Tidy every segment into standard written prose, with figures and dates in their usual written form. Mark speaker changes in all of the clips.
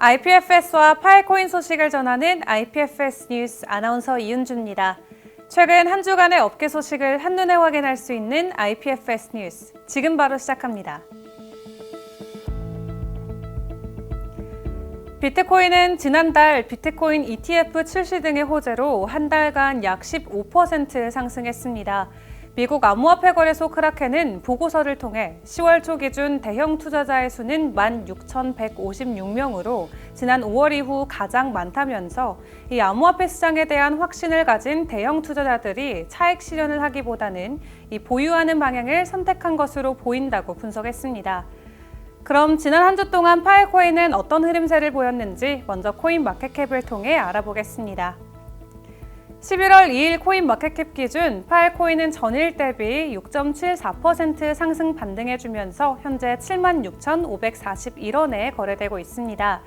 Speaker 1: IPFS와 파일코인 소식을 전하는 IPFS 뉴스 아나운서 이은주입니다. 최근 한 주간의 업계 소식을 한눈에 확인할 수 있는 IPFS 뉴스, 지금 바로 시작합니다. 비트코인은 지난달 비트코인 ETF 출시 등의 호재로 한 달간 약 15% 상승했습니다. 미국 암호화폐 거래소 크라켄은 보고서를 통해 10월 초 기준 대형 투자자의 수는 16,156명으로 지난 5월 이후 가장 많다면서 이 암호화폐 시장에 대한 확신을 가진 대형 투자자들이 차익 실현을 하기보다는 이 보유하는 방향을 선택한 것으로 보인다고 분석했습니다. 그럼 지난 한 주 동안 파일코인은 어떤 흐름세를 보였는지 먼저 코인마켓캡을 통해 알아보겠습니다. 11월 2일 코인마켓캡 기준 파일코인은 전일 대비 6.74% 상승 반등해주면서 현재 76,541원에 거래되고 있습니다.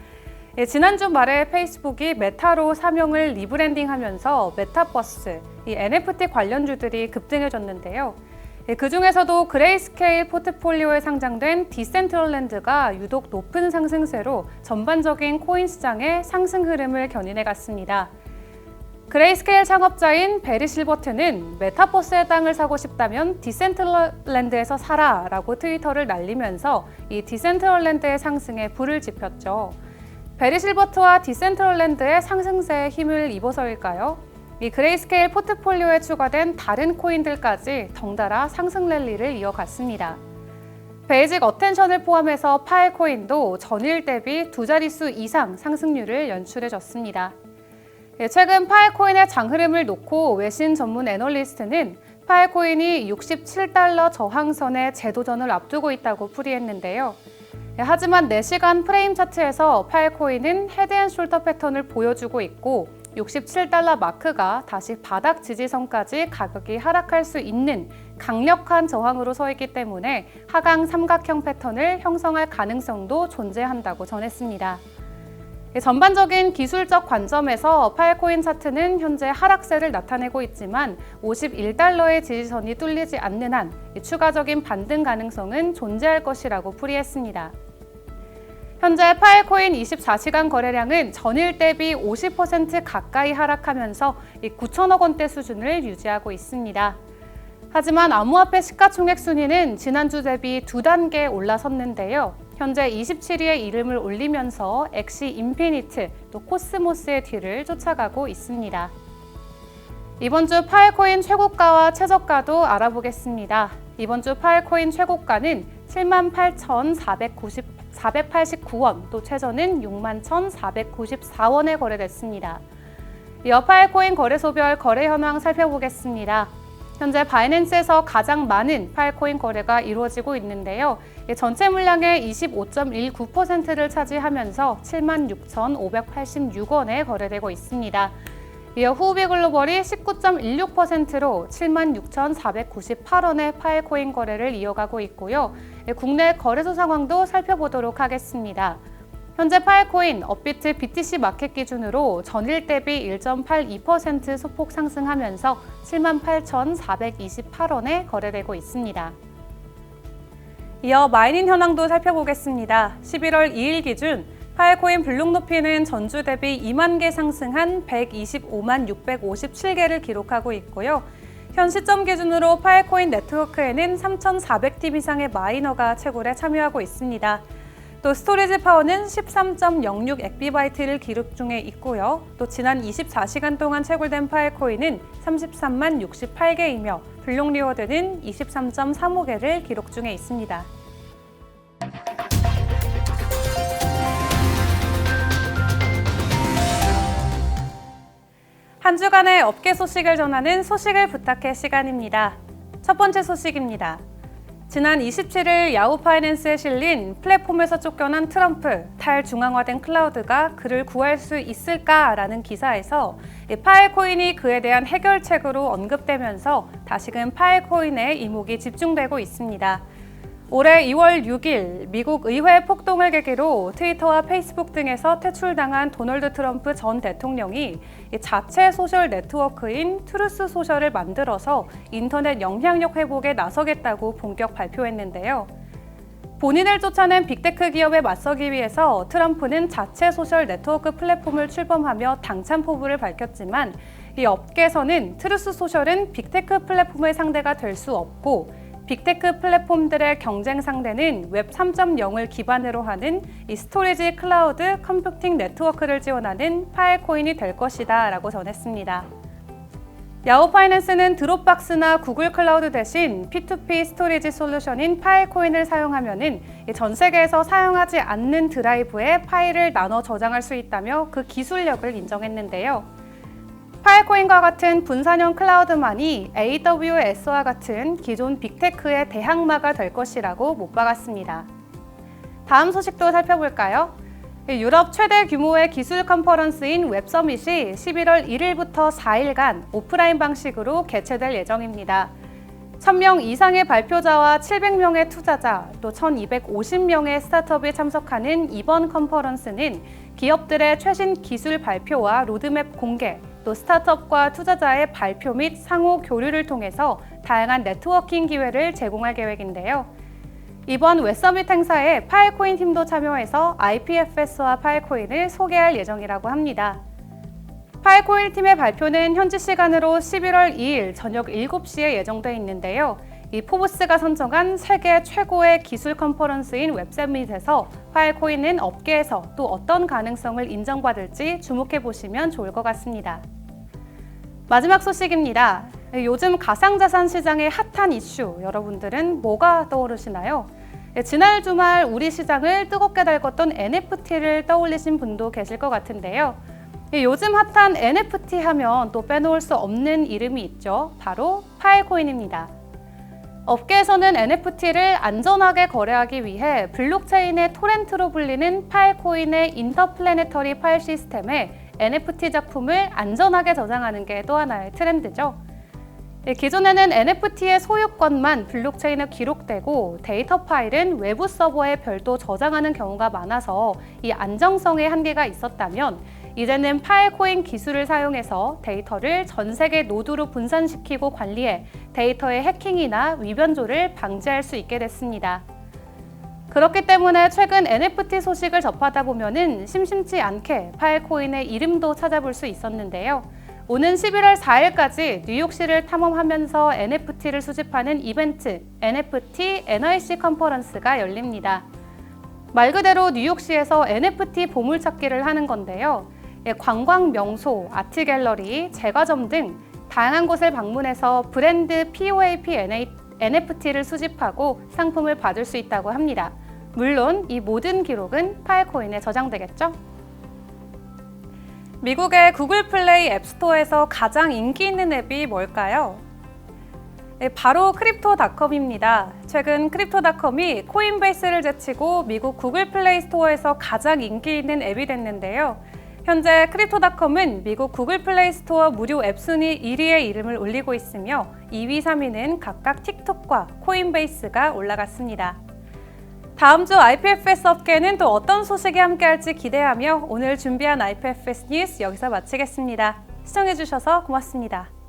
Speaker 1: 지난주 말에 페이스북이 메타로 사명을 리브랜딩하면서 메타버스, NFT 관련주들이 급등해줬는데요. 그 중에서도 그레이스케일 포트폴리오에 상장된 디센트럴랜드가 유독 높은 상승세로 전반적인 코인 시장의 상승 흐름을 견인해갔습니다. 그레이스케일 창업자인 베리 실버트는 메타버스의 땅을 사고 싶다면 디센트럴랜드에서 사라 라고 트위터를 날리면서 이 디센트럴랜드의 상승에 불을 지폈죠. 베리 실버트와 디센트럴랜드의 상승세에 힘을 입어서일까요? 이 그레이스케일 포트폴리오에 추가된 다른 코인들까지 덩달아 상승 랠리를 이어갔습니다. 베이직 어텐션을 포함해서 파일코인도 전일 대비 두 자릿수 이상 상승률을 연출해줬습니다. 최근 파일코인의 장흐름을 놓고 외신 전문 애널리스트는 파일코인이 67달러 저항선의 재도전을 앞두고 있다고 풀이했는데요. 하지만 4시간 프레임 차트에서 파일코인은 헤드앤숄더 패턴을 보여주고 있고 67달러 마크가 다시 바닥 지지선까지 가격이 하락할 수 있는 강력한 저항으로 서 있기 때문에 하강 삼각형 패턴을 형성할 가능성도 존재한다고 전했습니다. 전반적인 기술적 관점에서 파일코인 차트는 현재 하락세를 나타내고 있지만 51달러의 지지선이 뚫리지 않는 한 추가적인 반등 가능성은 존재할 것이라고 풀이했습니다. 현재 파일코인 24시간 거래량은 전일 대비 50% 가까이 하락하면서 9천억 원대 수준을 유지하고 있습니다. 하지만 암호화폐 시가총액 순위는 지난주 대비 2단계 올라섰는데요. 현재 27위에 이름을 올리면서 엑시 인피니트, 또 코스모스의 뒤를 쫓아가고 있습니다. 이번 주 파일코인 최고가와 최저가도 알아보겠습니다. 이번 주 파일코인 최고가는 78,489원, 또 최저는 61,494원에 거래됐습니다. 이어 파일코인 거래소별 거래 현황 살펴보겠습니다. 현재 바이낸스에서 가장 많은 파일코인 거래가 이루어지고 있는데요. 전체 물량의 25.19%를 차지하면서 76,586원에 거래되고 있습니다. 이어 후오비 글로벌이 19.16%로 76,498원의 파일코인 거래를 이어가고 있고요. 국내 거래소 상황도 살펴보도록 하겠습니다. 현재 파일코인 업비트 BTC 마켓 기준으로 전일 대비 1.82% 소폭 상승하면서 78,428원에 거래되고 있습니다. 이어 마이닝 현황도 살펴보겠습니다. 11월 2일 기준 파일코인 블록 높이는 전주 대비 2만 개 상승한 125만 657개를 기록하고 있고요. 현 시점 기준으로 파일코인 네트워크에는 3,400팀 이상의 마이너가 채굴에 참여하고 있습니다. 또 스토리지 파워는 13.06 엑비바이트를 기록 중에 있고요. 또 지난 24시간 동안 채굴된 파일코인은 33만 68개이며 블록 리워드는 23.35개를 기록 중에 있습니다. 한 주간의 업계 소식을 전하는 소식을 부탁해 시간입니다. 첫 번째 소식입니다. 지난 27일 야후 파이낸스에 실린 플랫폼에서 쫓겨난 트럼프, 탈중앙화된 클라우드가 그를 구할 수 있을까라는 기사에서 파일코인이 그에 대한 해결책으로 언급되면서 다시금 파일코인의 이목이 집중되고 있습니다. 올해 2월 6일 미국 의회 폭동을 계기로 트위터와 페이스북 등에서 퇴출당한 도널드 트럼프 전 대통령이 자체 소셜 네트워크인 트루스 소셜을 만들어서 인터넷 영향력 회복에 나서겠다고 본격 발표했는데요. 본인을 쫓아낸 빅테크 기업에 맞서기 위해서 트럼프는 자체 소셜 네트워크 플랫폼을 출범하며 당찬 포부를 밝혔지만 이 업계에서는 트루스 소셜은 빅테크 플랫폼의 상대가 될 수 없고 빅테크 플랫폼들의 경쟁 상대는 웹 3.0을 기반으로 하는 이 스토리지 클라우드 컴퓨팅 네트워크를 지원하는 파일코인이 될 것이다 라고 전했습니다. 야후 파이낸스는 드롭박스나 구글 클라우드 대신 P2P 스토리지 솔루션인 파일코인을 사용하면은 전 세계에서 사용하지 않는 드라이브에 파일을 나눠 저장할 수 있다며 그 기술력을 인정했는데요. 파일코인과 같은 분산형 클라우드만이 AWS와 같은 기존 빅테크의 대항마가 될 것이라고 못 박았습니다. 다음 소식도 살펴볼까요? 유럽 최대 규모의 기술 컨퍼런스인 웹서밋이 11월 1일부터 4일간 오프라인 방식으로 개최될 예정입니다. 1000명 이상의 발표자와 700명의 투자자, 또 1250명의 스타트업이 참석하는 이번 컨퍼런스는 기업들의 최신 기술 발표와 로드맵 공개, 또 스타트업과 투자자의 발표 및 상호 교류를 통해서 다양한 네트워킹 기회를 제공할 계획인데요. 이번 웹서밋 행사에 파일코인 팀도 참여해서 IPFS와 파일코인을 소개할 예정이라고 합니다. 파일코인 팀의 발표는 현지 시간으로 11월 2일 저녁 7시에 예정돼 있는데요. 이 포브스가 선정한 세계 최고의 기술 컨퍼런스인 웹서밋에서 파일코인은 업계에서 또 어떤 가능성을 인정받을지 주목해 보시면 좋을 것 같습니다. 마지막 소식입니다. 요즘 가상자산 시장의 핫한 이슈, 여러분들은 뭐가 떠오르시나요? 지난 주말 우리 시장을 뜨겁게 달궜던 NFT를 떠올리신 분도 계실 것 같은데요. 요즘 핫한 NFT 하면 또 빼놓을 수 없는 이름이 있죠. 바로 파일코인입니다. 업계에서는 NFT를 안전하게 거래하기 위해 블록체인의 토렌트로 불리는 파일코인의 인터플래네터리 파일 시스템에 NFT 작품을 안전하게 저장하는 게 또 하나의 트렌드죠. 기존에는 NFT의 소유권만 블록체인에 기록되고 데이터 파일은 외부 서버에 별도 저장하는 경우가 많아서 이 안정성에 한계가 있었다면 이제는 파일코인 기술을 사용해서 데이터를 전 세계 노드로 분산시키고 관리해 데이터의 해킹이나 위변조를 방지할 수 있게 됐습니다. 그렇기 때문에 최근 NFT 소식을 접하다 보면은 심심치 않게 파일코인의 이름도 찾아볼 수 있었는데요. 오는 11월 4일까지 뉴욕시를 탐험하면서 NFT를 수집하는 이벤트 NFT NYC 컨퍼런스가 열립니다. 말 그대로 뉴욕시에서 NFT 보물찾기를 하는 건데요. 관광 명소, 아트 갤러리, 제과점 등 다양한 곳을 방문해서 브랜드 POAP NFT를 수집하고 상품을 받을 수 있다고 합니다. 물론 이 모든 기록은 파일코인에 저장되겠죠? 미국의 구글 플레이 앱스토어에서 가장 인기 있는 앱이 뭘까요? 바로 크립토닷컴입니다. 최근 크립토닷컴이 코인베이스를 제치고 미국 구글 플레이 스토어에서 가장 인기 있는 앱이 됐는데요. 현재 크립토닷컴은 미국 구글 플레이 스토어 무료 앱 순위 1위의 이름을 올리고 있으며 2위, 3위는 각각 틱톡과 코인베이스가 올라갔습니다. 다음 주 IPFS 업계는 또 어떤 소식이 함께할지 기대하며 오늘 준비한 IPFS 뉴스 여기서 마치겠습니다. 시청해주셔서 고맙습니다.